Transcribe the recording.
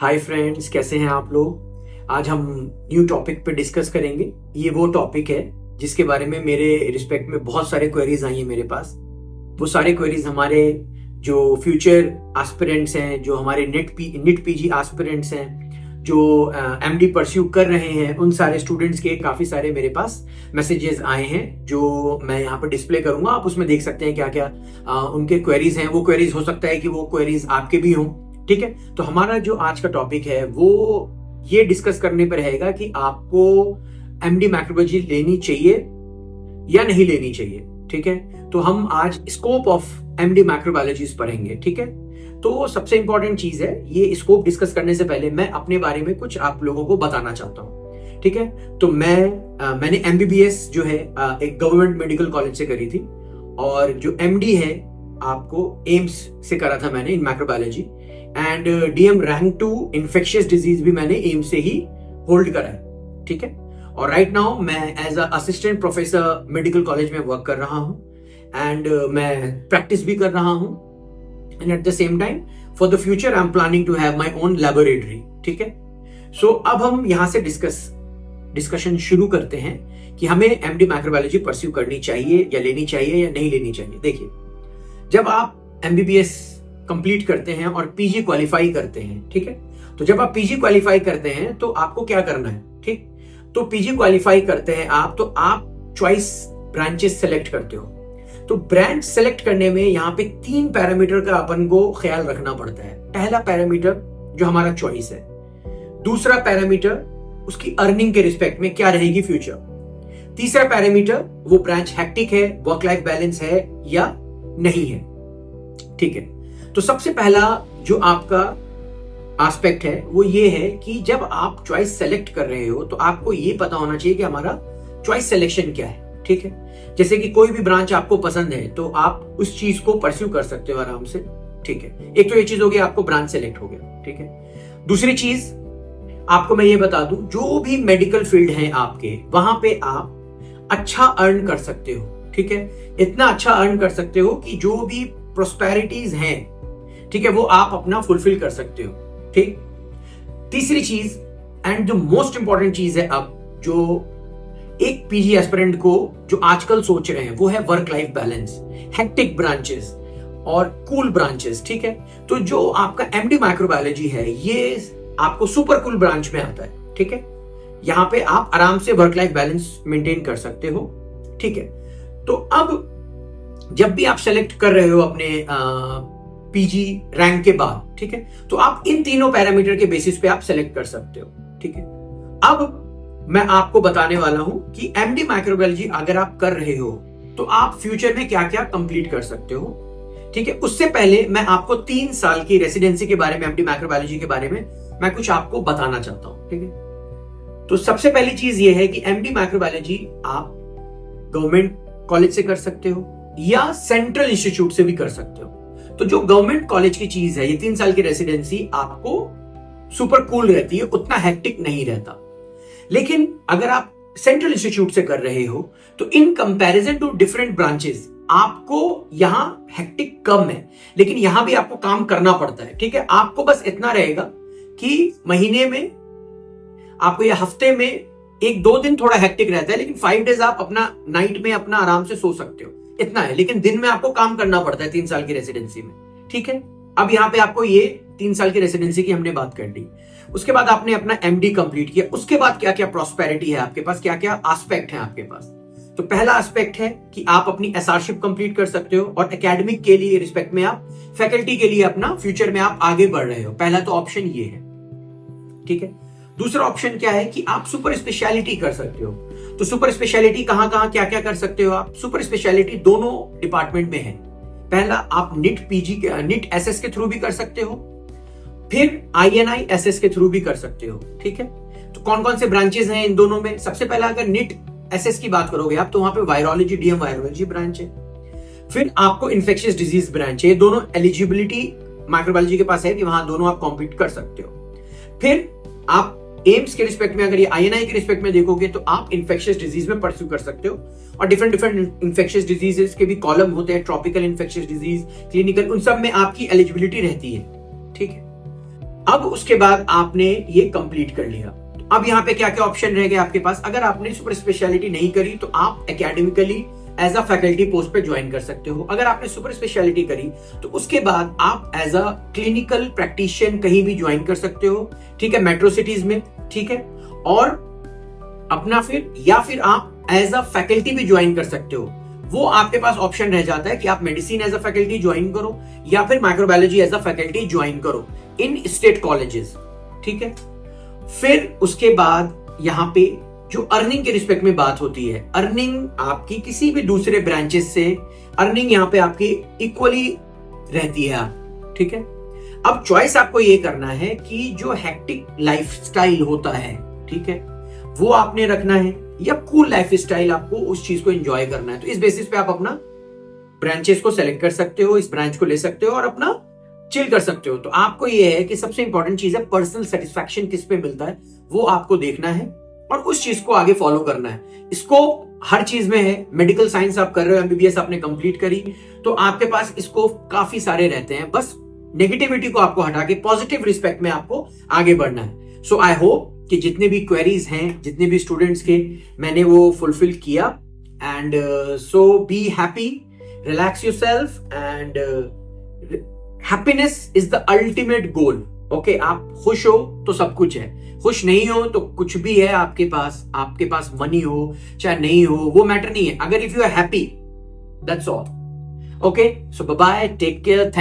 Hi friends, कैसे हैं आप लोग। आज हम न्यू टॉपिक पे डिस्कस करेंगे। ये वो टॉपिक है जिसके बारे में मेरे रिस्पेक्ट में बहुत सारे क्वेरीज आई हैं मेरे पास। वो सारे क्वेरीज हमारे जो फ्यूचर एस्पिरेंट्स हैं, जो हमारे निट पीजी एस्पिरेंट्स हैं, जो एमडी परस्यू कर रहे हैं, उन सारे स्टूडेंट्स के काफ़ी सारे मेरे पास मैसेजेस आए हैं जो मैं यहाँ पर डिस्प्ले करूँगा। आप उसमें देख सकते हैं क्या क्या उनके क्वेरीज हैं। वो क्वेरीज हो सकता है कि वो क्वेरीज आपके भी हों, ठीक है। तो हमारा जो आज का टॉपिक है वो ये डिस्कस करने पर रहेगा कि आपको एमडी माइक्रोबायोलॉजी लेनी चाहिए या नहीं लेनी चाहिए, ठीक है। तो हम आज स्कोप ऑफ एमडी माइक्रोबायोलॉजी पढ़ेंगे, ठीक है। तो सबसे इंपॉर्टेंट चीज है, ये स्कोप डिस्कस करने से पहले मैं अपने बारे में कुछ आप लोगों को बताना चाहता हूँ, ठीक है। तो मैंने एमबीबीएस जो है एक गवर्नमेंट मेडिकल कॉलेज से करी थी, और जो एमडी है आपको एम्स से करा था मैंने इन microbiology, and DM rank 2 infectious disease भी मैंने एम्स से ही होल्ड करा है, ठीक है। और राइट नाउ मैं as a assistant professor medical college में वर्क कर रहा हूँ, एंड मैं प्रैक्टिस भी कर रहा हूँ, and at the same time for the future I am planning to have my own laboratory, ठीक है। सो अब हम यहाँ से डिस्कशन शुरू करते हैं कि हमें एमडी माइक्रोबायोलॉजी परस्यू करनी चाहिए या लेनी चाहिए या नहीं लेनी चाहिए। देखिए, जब आप एमबीबीएस कंप्लीट करते हैं और पीजी क्वालिफाई करते हैं, ठीक है। तो जब आप पीजी क्वालिफाई करते हैं तो आपको क्या करना है, ठीक। तो पीजी क्वालिफाई करते हैं आप, तो आप चॉइस ब्रांचेस सेलेक्ट करते हो। तो ब्रांच सेलेक्ट करने में यहाँ पे 3 पैरामीटर का अपन को ख्याल रखना पड़ता है। पहला पैरामीटर जो हमारा चॉइस है, दूसरा पैरामीटर उसकी अर्निंग के रिस्पेक्ट में क्या रहेगी फ्यूचर, तीसरा पैरामीटर वो ब्रांच हेक्टिक है, वर्क लाइफ बैलेंस है या नहीं है, ठीक है। तो सबसे पहला जो आपका एस्पेक्ट है वो ये है कि जब आप चॉइस सेलेक्ट कर रहे हो तो आपको ये पता होना चाहिए कि हमारा चॉइस सिलेक्शन क्या है, ठीक है। जैसे कि कोई भी ब्रांच आपको पसंद है तो आप उस चीज को परस्यू कर सकते हो आराम से, ठीक है। एक तो ये चीज हो गई, आपको ब्रांच सेलेक्ट हो गया, ठीक है। दूसरी चीज आपको मैं ये बता दूं, जो भी मेडिकल फील्ड है आपके, वहां पे आप अच्छा अर्न कर सकते हो, ठीक है। इतना अच्छा अर्न कर सकते हो कि जो भी प्रोस्पेरिटीज हैं, ठीक है, वो आप अपना फुलफिल कर सकते हो, ठीक। तीसरी चीज एंड जो मोस्ट इंपॉर्टेंट चीज है, अब जो एक पीजी एस्पिरेंट को जो आजकल सोच रहे हैं वो है work life balance, hectic branches और कूल ब्रांचेस, ठीक है। तो जो आपका एमडी माइक्रोबायोलॉजी है ये आपको सुपर कूल ब्रांच में आता है, ठीक है। यहां पे आप आराम से वर्क लाइफ बैलेंस मेंटेन कर सकते हो, ठीक है। तो अब जब भी आप सेलेक्ट कर रहे हो अपने पीजी रैंक के बाद, ठीक है, तो आप इन तीनों पैरामीटर के बेसिस पे आप सेलेक्ट कर सकते हो, ठीक है। अब मैं आपको बताने वाला हूं कि एमडी माइक्रोबायोलॉजी अगर आप कर रहे हो तो आप फ्यूचर में क्या क्या कंप्लीट कर सकते हो, ठीक है। उससे पहले मैं आपको 3 साल की रेसिडेंसी के बारे में, एमडी माइक्रोबायोलॉजी के बारे में मैं कुछ आपको बताना चाहता हूं, ठीक है। तो सबसे पहली चीज ये है कि एमडी माइक्रोबायोलॉजी आप गवर्नमेंट कॉलेज से कर सकते हो या सेंट्रल इंस्टीट्यूट से भी कर सकते हो। तो जो गवर्नमेंट कॉलेज की चीज है, ये 3 साल की रेसिडेंसी आपको सुपर कूल रहती है, उतना हेक्टिक नहीं रहता। लेकिन अगर आप सेंट्रल इंस्टीट्यूट से कर रहे हो तो in comparison to different branches आपको यहां हेक्टिक कम है, लेकिन यहां भी आपको काम करना पड़ता है, ठीक है। आपको बस इतना रहेगा कि महीने में आपको या हफ्ते में 1-2 दिन थोड़ा हेक्टिक रहता है, लेकिन 5 डेज आप अपना नाइट में अपना आराम से सो सकते हो, इतना है। लेकिन दिन में आपको काम करना पड़ता है 3 साल की रेसिडेंसी में, ठीक है। अब यहाँ पे आपको ये 3 साल की रेसिडेंसी की हमने बात कर ली। उसके बाद आपने अपना एमडी कंप्लीट किया, उसके बाद क्या क्या प्रॉस्पेरिटी है आपके पास, क्या क्या एस्पेक्ट है आपके पास। तो पहला एस्पेक्ट है कि आप अपनी एसआरशिप कंप्लीट कर सकते हो, और एकेडमिक के लिए रिस्पेक्ट में आप फैकल्टी के लिए अपना फ्यूचर में आप आगे बढ़ रहे हो। पहला तो ऑप्शन ये है, ठीक है। दूसरा ऑप्शन क्या है कि आप सुपर स्पेशलिटी कर सकते हो। तो सुपर स्पेशलिटी कहां कहां क्या क्या कर सकते हो आप। सुपर स्पेशलिटी दोनों डिपार्टमेंट में है। पहला आप निट एसएस के थ्रू भी कर सकते हो, फिर आईएनआई एसएस के थ्रू भी कर सकते हो, ठीक है। तो कौन कौन से ब्रांचेस हैं इन दोनों में। सबसे पहला अगर निट एसएस की बात करोगे आप, तो वहां पे वायरोलॉजी, डीएम वायरोलॉजी ब्रांच है। फिर आपको इन्फेक्शियस डिजीज ब्रांच है। ये दोनों एलिजिबिलिटी माइक्रोबायोलॉजी के पास है कि वहां दोनों आप कॉम्पीट कर सकते हो। फिर आप एम्स के रिस्पेक्ट में, अगर ये आईएनआई के रिस्पेक्ट में देखोगे तो आप इन्फेक्शियस डिजीज में परस्यू कर सकते हो। और डिफरेंट इन्फेक्शियस डिजीजेस के भी कॉलम होते हैं, ट्रॉपिकल इन्फेक्शियस डिजीज, क्लिनिकल, उन सब में आपकी एलिजिबिलिटी रहती है, ठीक है। अब उसके बाद आपने ये कंप्लीट कर लिया। अब यहाँ पे क्या क्या ऑप्शन रह गए आपके पास? अगर आपने सुपर स्पेशलिटी नहीं करी तो आप academically as a faculty post पे ज्वाइन कर सकते हो। अगर आपने सुपर स्पेशलिटी करी तो उसके बाद आप एज अ क्लिनिकल प्रैक्टिशियन कहीं भी ज्वाइन कर सकते हो, ठीक है, मेट्रो सिटीज में, ठीक है। और अपना फिर आप एज अ फैकल्टी भी ज्वाइन कर सकते हो। वो आपके पास ऑप्शन रह जाता है कि आप medicine as a faculty join करो या फिर microbiology as a faculty join करो इन स्टेट कॉलेजेस, ठीक है। फिर उसके बाद यहाँ पे जो अर्निंग के रिस्पेक्ट में बात होती है, अर्निंग आपकी किसी भी दूसरे ब्रांचेस से अर्निंग यहाँ पे आपकी इक्वली रहती है, ठीक है। अब चॉइस आपको ये करना है कि जो हेक्टिक लाइफस्टाइल होता है, ठीक है, वो आपने रखना है या कूल लाइफस्टाइल आपको उस चीज को एंजॉय करना है। तो इस बेसिस पे आप अपना ब्रांचेस को सेलेक्ट कर सकते हो, इस ब्रांच को ले सकते हो और अपना चिल कर सकते हो। तो आपको ये है कि सबसे इंपॉर्टेंट चीज है पर्सनल सेटिस्फैक्शन किस पे मिलता है, वो आपको देखना है और उस चीज को आगे फॉलो करना है। इसको हर चीज में है। मेडिकल साइंस आप कर रहे हो, एमबीबीएस आपने कंप्लीट करी, तो आपके पास इसको काफी सारे रहते हैं। बस नेगेटिविटी को आपको हटा के पॉजिटिव रिस्पेक्ट में आपको आगे बढ़ना है। सो आई होप कि जितने भी क्वेरीज हैं, जितने भी स्टूडेंट्स के, मैंने वो फुलफिल किया। And so be happy, relax yourself and happiness is the ultimate goal. Okay, आप खुश हो तो सब कुछ है, खुश नहीं हो तो कुछ भी है आपके पास मनी हो चाहे नहीं हो, वो मैटर नहीं है। अगर if you are happy, that's all. Okay, so bye bye, take care, thank